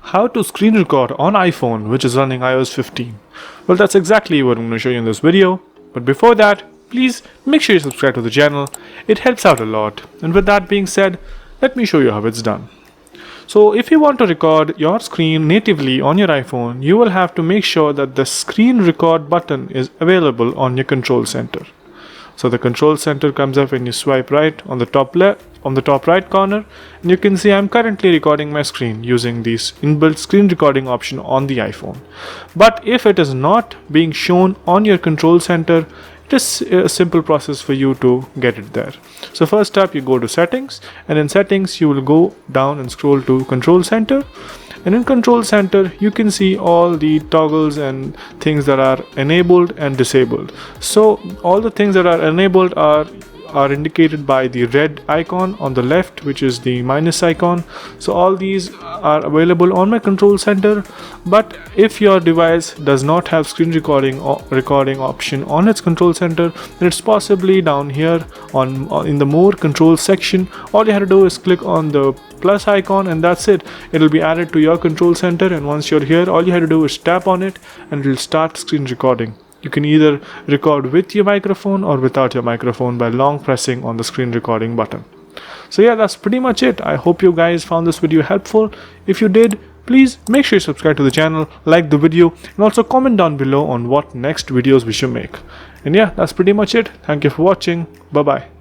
How to screen record on iPhone which is running iOS 15. Well, that's exactly what I'm going to show you in this video. But before that, please make sure you subscribe to the channel. It helps out a lot. And with that being said, let me show you how it's done. So if you want to record your screen natively on your iPhone, you will have to make sure that the screen record button is available on your control center. So the control center comes up when you swipe right on the top left, on the top right corner, and you can see I'm currently recording my screen using this inbuilt screen recording option on the iPhone. But if it is not being shown on your control center, it is a simple process for you to get it there. So first up, you go to settings, and in settings you will go down and scroll to control center. And in control center you can see all the toggles and things that are enabled and disabled. So all the things that are enabled are indicated by the red icon on the left, which is the minus icon. So all these are available on my control center. But if your device does not have screen recording option on its control center, then it's possibly down here in the more control section. All you have to do is click on the plus icon, and that's it. It'll be added to your control center, and once you're here, all you have to do is tap on it and it'll start screen recording. You can either record with your microphone or without your microphone by long pressing on the screen recording button. So yeah, that's pretty much it. I hope you guys found this video helpful. If you did, please make sure you subscribe to the channel, like the video, and also comment down below on what next videos we should make. And yeah, that's pretty much it. Thank you for watching. Bye bye.